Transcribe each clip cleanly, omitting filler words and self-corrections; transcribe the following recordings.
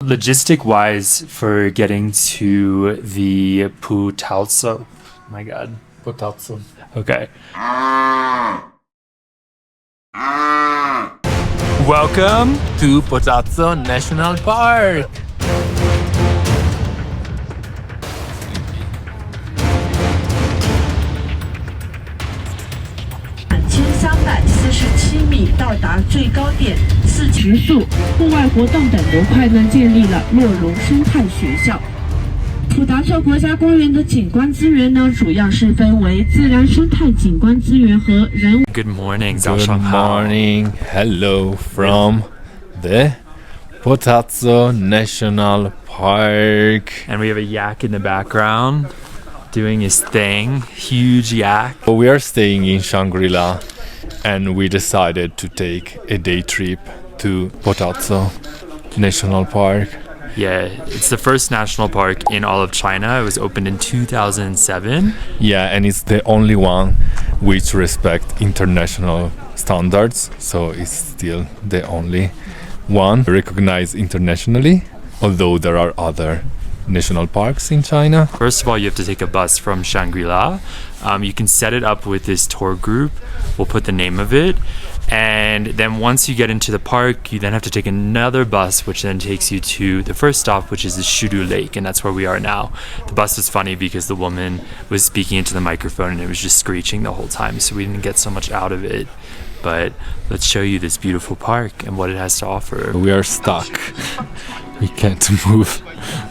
logistic-wise, for getting to the Potatso, oh my god, Potatso. okay. Welcome To Potatson National Park.米到达最高点4植树，户外活动等模块呢建立了洛绒生态学校。普达措国家公园的景观资源呢，主要是分为自然生态景观资源和人。Good morning, Good morning. Hello from the Potatson National Park. And we have a yak in the background doing his thing. Huge yak. We are staying in Shangri-La and we decided to take a day trip to Potatson National Park. Yeah, it's the first national park in all of China. It was opened in 2007. Yeah, and it's the only one which respect international standards. So it's still the only one recognized internationally, although there are other national parks in China. First of all, you have to take a bus from Shangri-La. You can set it up with this tour group. We'll put the name of it. And then once you get into the park, you then have to take another bus, which then takes you to the first stop, which is the Shudu Lake, and that's where we are now. The bus was funny because the woman was speaking into the microphone and it was just screeching the whole time, so we didn't get so much out of it. But let's show you this beautiful park and what it has to offer. We are stuck. We can't move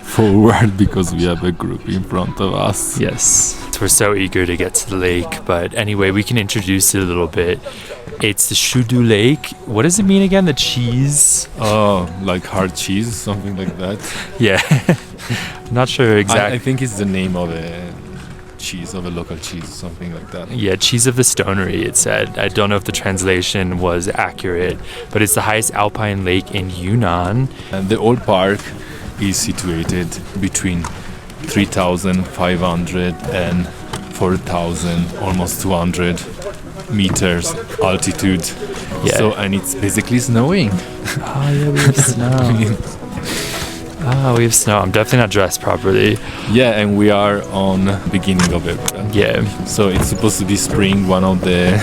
forward because we have a group in front of us. Yes, we're so eager to get to the lake, but anyway, we can introduce it a little bit. It's the Shudu Lake. What does it mean again? The cheese? Oh, like hard cheese, something like that. Yeah. I'm not sure exactly. I think it's the name of a cheese, of a local cheese, something like that. Yeah, cheese of the stonery, it said. I don't know if the translation was accurate, but it's the highest alpine lake in Yunnan. And the old park is situated between 3,500 and 4,000, almost 200 meters altitude. Yeah. So, and it's basically snowing. Oh yeah, we have snow. We have snow. I'm definitely not dressed properly. Yeah, and we are on beginning of it. Yeah. So it's supposed to be spring, one of the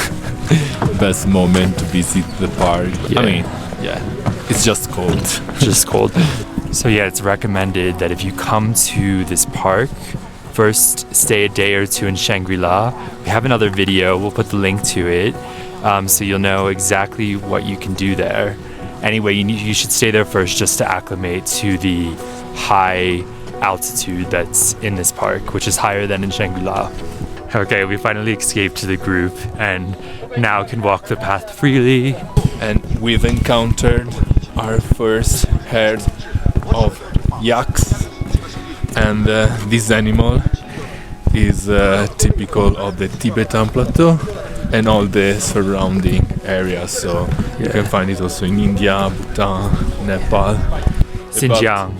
best moment to visit the park. Yeah. I mean, yeah, it's just cold. Just cold. So yeah, it's recommended that if you come to this park, first stay a day or two in Shangri-La. We have another video. We'll put the link to it, so you'll know exactly what you can do there. Anyway, you should stay there first just to acclimate to the high altitude that's in this park, which is higher than in Shangri-La. Okay, we finally escaped to the group and now can walk the path freely. And we've encountered our first herd of yaks, and this animal is typical of the Tibetan Plateau and all the surrounding areas. So you can find it also in India, Bhutan, Nepal, Xinjiang.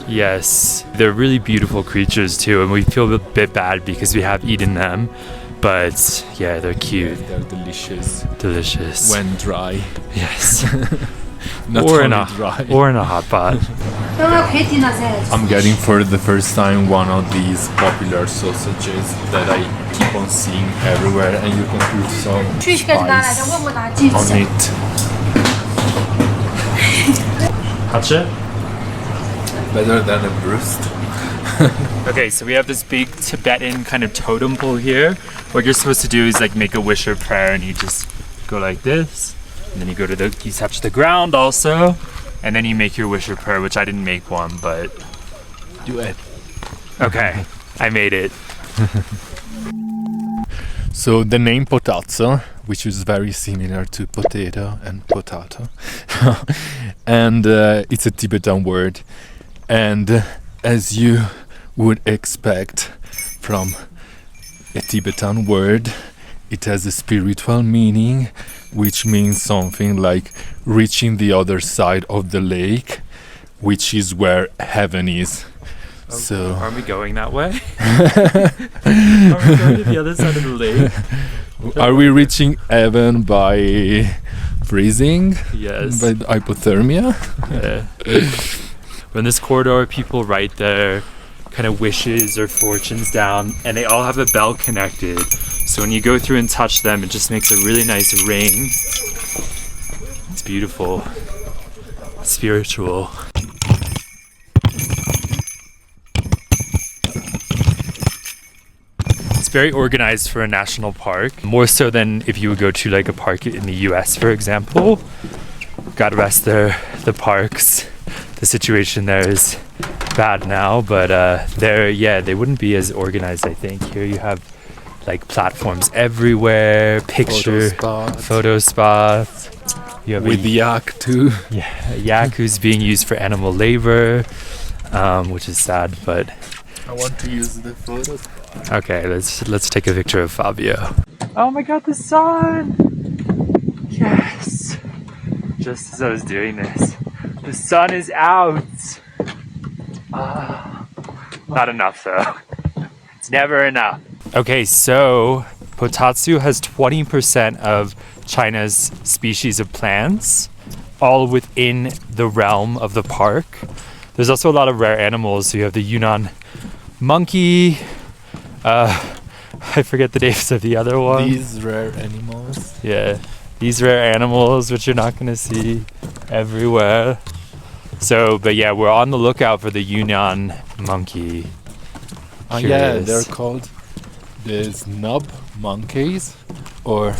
Yes, they're really beautiful creatures too, and we feel a bit bad because we have eaten them, but yeah, they're cute. They're delicious. Delicious. When dry. Yes. Not or in only dry. Or in a hot pot. I'm getting for the first time one of these popular sausages that I keep on seeing everywhere, and you can put some spice on it. Better than a breast. Okay, so we have this big Tibetan kind of totem pole here. What you're supposed to do is like make a wish or prayer, and you just go like this, and then you go to you touch the ground also, and then you make your wish or prayer, which I didn't make one, but Do it. okay, I made it. So the name Potatso, which is very similar to potato and potato, and it's a Tibetan word, and as you would expect from a Tibetan word, it has a spiritual meaning, which means something like reaching the other side of the lake, which is where heaven is. So Are we going that way? Are we going to the other side of the lake? are we reaching heaven by freezing? Yes. By hypothermia? Yeah. But in this corridor, people write their kind of wishes or fortunes down, and they all have a bell connected. So when you go through and touch them, it just makes a really nice ring. It's beautiful, spiritual. It's very organized for a national park, more so than if you would go to like a park in the US, for example. God rest the parks. The situation there is bad now, but they wouldn't be as organized, I think. Here you have like platforms everywhere, photo spots. You have with the yak too. Yeah, a yak who's being used for animal labor, which is sad, but I want to use the photo spot. okay, let's take a picture of Fabio. Oh my god, the sun! Yes! Just as I was doing this, the sun is out! Not enough though. It's never enough. Okay, so Potatso has 20% of China's species of plants, all within the realm of the park. There's also a lot of rare animals. So you have the Yunnan monkey. I forget the names of the other one. These rare animals. Yeah, these rare animals, which you're not going to see everywhere. So, but yeah, we're on the lookout for the Yunnan monkey. Yeah, they're called the snub monkeys, or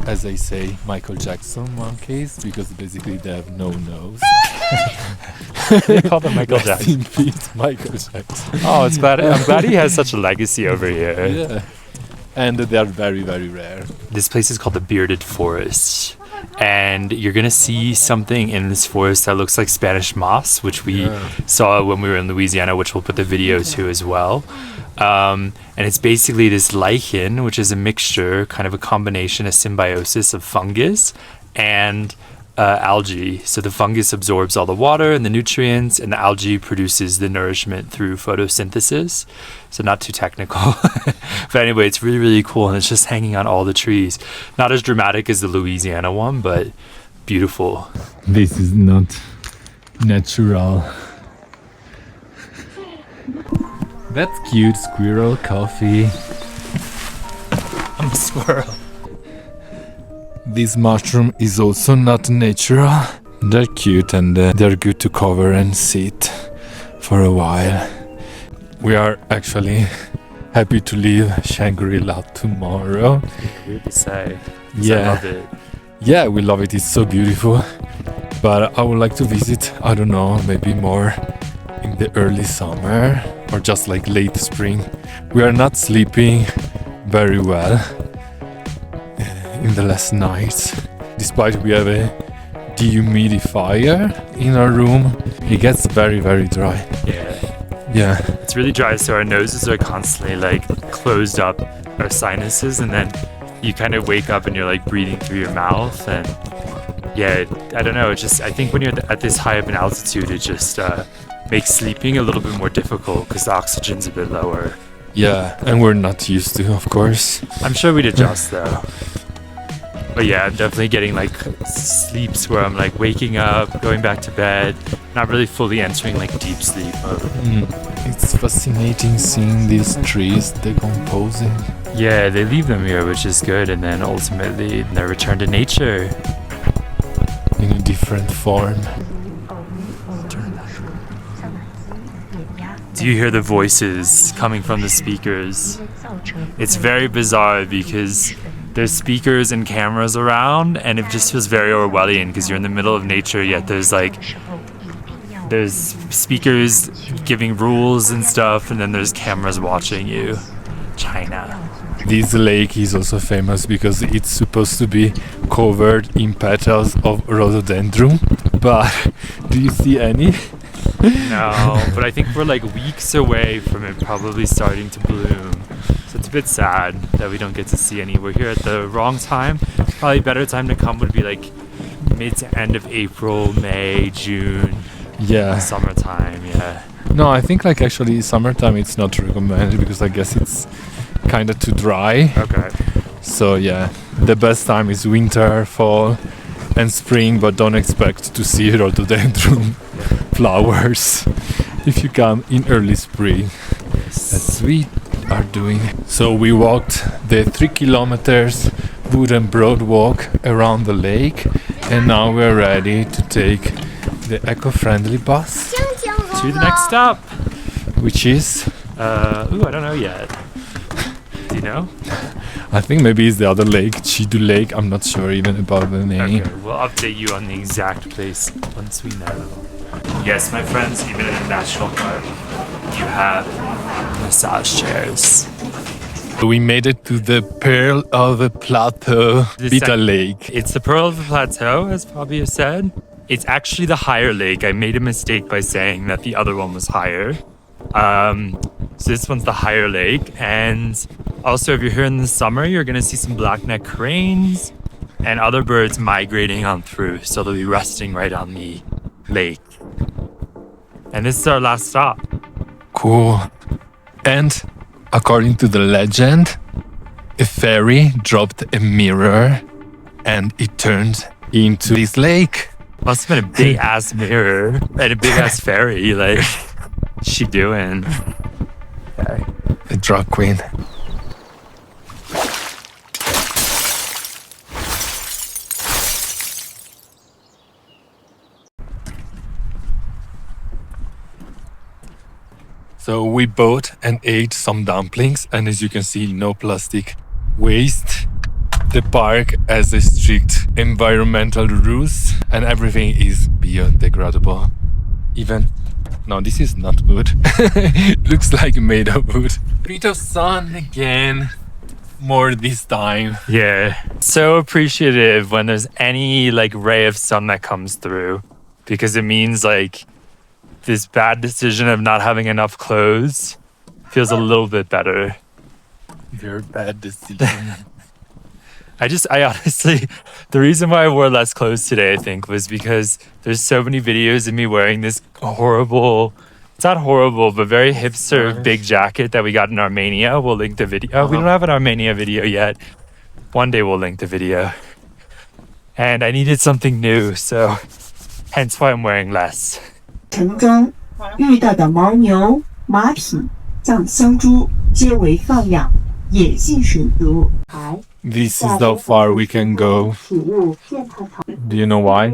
as they say, Michael Jackson monkeys, because basically they have no nose. They call them Michael Rest Jackson. in peace, Michael Jackson. Oh, it's bad. I'm glad he has such a legacy over here. Yeah, and they are very, very rare. This place is called the Bearded Forest, and you're gonna see something in this forest that looks like Spanish moss, which we saw when we were in Louisiana, which we'll put the video to as well. And it's basically this lichen, which is a mixture, kind of a combination, a symbiosis of fungus and algae. So the fungus absorbs all the water and the nutrients, and the algae produces the nourishment through photosynthesis. So not too technical. But anyway, it's really, really cool, and it's just hanging on all the trees. Not as dramatic as the Louisiana one, but beautiful. This is not natural. That's cute, squirrel coffee. I'm a squirrel. This mushroom is also not natural. They're cute and they're good to cover and sit for a while. We are actually happy to leave Shangri-La tomorrow. Weird to say. Yeah. I love it. Yeah, we love it. It's so beautiful. But I would like to visit, I don't know, maybe more in the early summer or just like late spring. We are not sleeping very well in the last nights, despite we have a dehumidifier in our room. It gets very, very dry. Yeah. It's really dry, so our noses are constantly like closed up, our sinuses, and then you kind of wake up and you're like breathing through your mouth. And yeah, I don't know, it just, I think when you're at this high of an altitude, it just makes sleeping a little bit more difficult because the oxygen's a bit lower. Yeah, and we're not used to, of course. I'm sure we'd adjust though. But yeah, I'm definitely getting like sleeps where I'm like waking up, going back to bed, not really fully entering like deep sleep mode. It's fascinating seeing these trees decomposing. Yeah, they leave them here, which is good, and then ultimately they return to nature in a different form. Do you hear the voices coming from the speakers? It's very bizarre because there's speakers and cameras around, and it just feels very Orwellian because you're in the middle of nature, yet there's speakers giving rules and stuff, and then there's cameras watching you. China. This lake is also famous because it's supposed to be covered in petals of rhododendron, but do you see any? No, but I think we're like weeks away from it probably starting to bloom. So it's a bit sad that we don't get to see any. We're here at the wrong time. Probably a better time to come would be like mid to end of April, May, June. Yeah. Summertime, yeah. No, I think like actually summertime it's not recommended because I guess it's kind of too dry. Okay. So yeah, the best time is winter, fall and spring, but don't expect to see rhododendron flowers if you come in early spring. As we are doing. So we walked the 3 kilometers wooden broad walk around the lake, and now we're ready to take the eco-friendly bus To the next stop. which is, I don't know yet. Do you know? I think maybe it's the other lake, Shudu Lake. I'm not sure even about the name. Okay, we'll update you on the exact place once we know. Yes, my friends, even in a national park, you have massage chairs. We made it to the Pearl of the Plateau, Bita Lake. It's the Pearl of the Plateau, as Fabryk said. It's actually the higher lake. I made a mistake by saying that the other one was higher. So this one's the higher lake. And also, if you're here in the summer, you're going to see some black-necked cranes and other birds migrating on through. So they'll be resting right on the lake. And this is our last stop. Cool. And according to the legend, a fairy dropped a mirror and it turned into this lake. Must have been a big ass mirror and a big ass fairy. Like, what's she doing? Okay. A drag queen. So we bought and ate some dumplings, and as you can see, no plastic waste. The park has a strict environmental rules and everything is biodegradable. Even, no, this is not wood. Looks like made of wood. Bit of sun again, more this time. Yeah. So appreciative when there's any like ray of sun that comes through, because it means like this bad decision of not having enough clothes feels a little bit better. Your bad decision. I honestly, the reason why I wore less clothes today, I think, was because there's so many videos of me wearing this horrible, it's not horrible, but very hipster big jacket that we got in Armenia. We'll link the video. We don't have an Armenia video yet. One day we'll link the video. And I needed something new, so hence why I'm wearing less. 城中遇到的牦牛、马匹、藏香猪皆为放养，野性属毒。 This is how far we can go. Do you know why?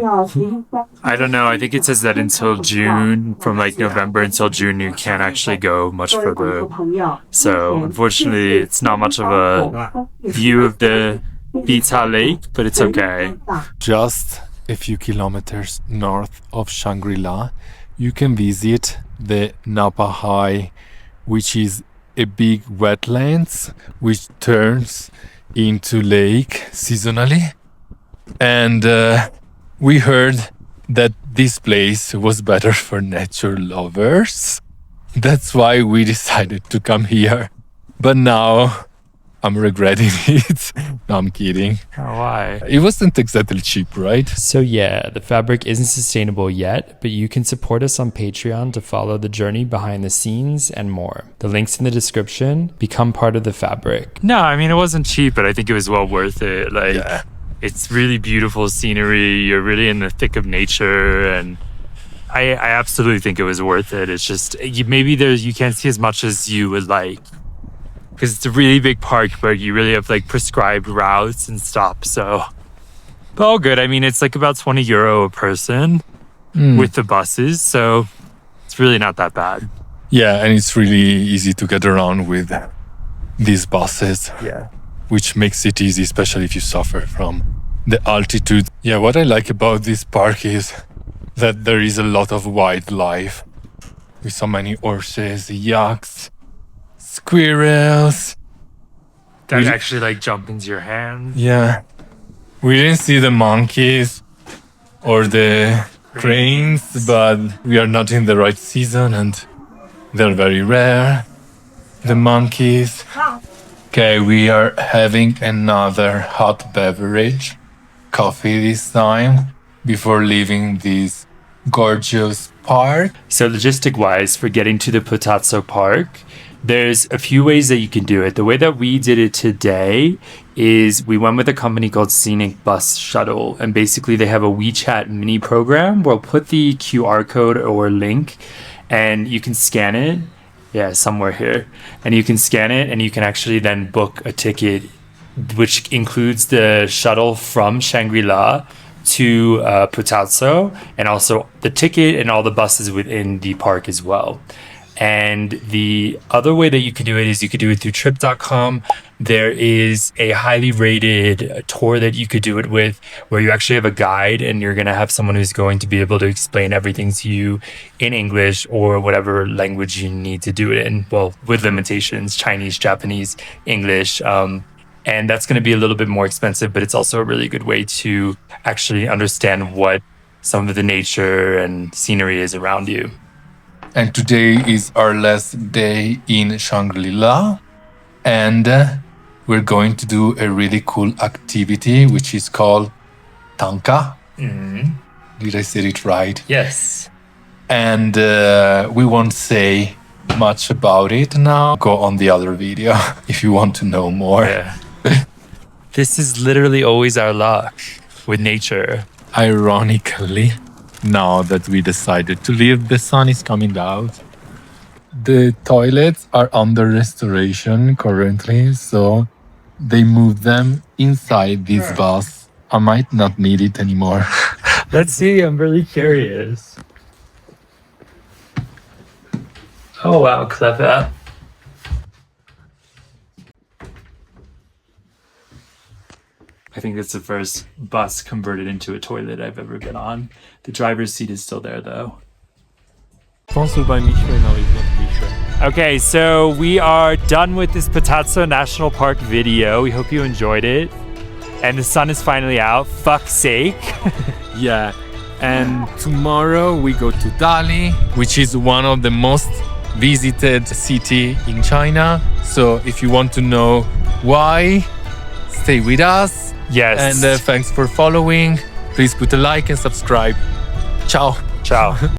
I don't know. I think it says that until June, from like November until June, you can't actually go much further. So unfortunately, it's not much of a view of the Bita Lake, but it's okay. Just a few kilometers north of Shangri-La, you can visit the Napa High, which is a big wetlands which turns into lake seasonally. And we heard that this place was better for nature lovers. That's why we decided to come here. But now I'm regretting it. No, I'm kidding. Oh, why? It wasn't exactly cheap, right? So yeah, the Fabryk isn't sustainable yet, but you can support us on Patreon to follow the journey behind the scenes and more. The link's in the description. Become part of the Fabryk. No, I mean, it wasn't cheap, but I think it was well worth it. Like, Yeah. It's really beautiful scenery. You're really in the thick of nature, and I absolutely think it was worth it. It's just, maybe you can't see as much as you would like, because it's a really big park, but you really have like prescribed routes and stops. So, but all good. I mean, it's like about €20 a person with the buses, so it's really not that bad. Yeah, and it's really easy to get around with these buses. Yeah. Which makes it easy, especially if you suffer from the altitude. Yeah, what I like about this park is that there is a lot of wildlife. With so many horses, yaks, squirrels. That We- actually like jump into your hand. Yeah. We didn't see the monkeys or the cranes, but we are not in the right season and they're very rare. The monkeys. Okay, we are having another hot beverage, coffee this time, before leaving this gorgeous park. So logistic wise, for getting to the Potatso Park, There's a few ways that you can do it. The way that we did it today is we went with a company called Scenic Bus Shuttle, and basically they have a WeChat mini program where we'll put the QR code or link and you can scan it. Yeah, somewhere here. And you can scan it and you can actually then book a ticket, which includes the shuttle from Shangri-La to Potatso, and also the ticket and all the buses within the park as well. And the other way that you could do it is you could do it through trip.com. There is a highly rated tour that you could do it with, where you actually have a guide and you're going to have someone who's going to be able to explain everything to you in English or whatever language you need to do it in. Well, with limitations, Chinese, Japanese, English. And that's going to be a little bit more expensive, but it's also a really good way to actually understand what some of the nature and scenery is around you. And today is our last day in Shangri-La, and we're going to do a really cool activity which is called Tanka. Did I say it right? Yes. And we won't say much about it now. Go on the other video if you want to know more. Yeah. This is literally always our luck with nature. Ironically, now that we decided to leave, the sun is coming out. The toilets are under restoration currently, so they moved them inside this bus. I might not need it anymore. Let's see, I'm really curious. Oh wow, clever. I think it's the first bus converted into a toilet I've ever been on. The driver's seat is still there though. Okay, so we are done with this Potatson National Park video. We hope you enjoyed it. And the sun is finally out, fuck's sake. Yeah, and tomorrow we go to Dali, which is one of the most visited city in China. So if you want to know why, stay with us. Yes. And thanks for following. Please put a like and subscribe. Ciao. Ciao.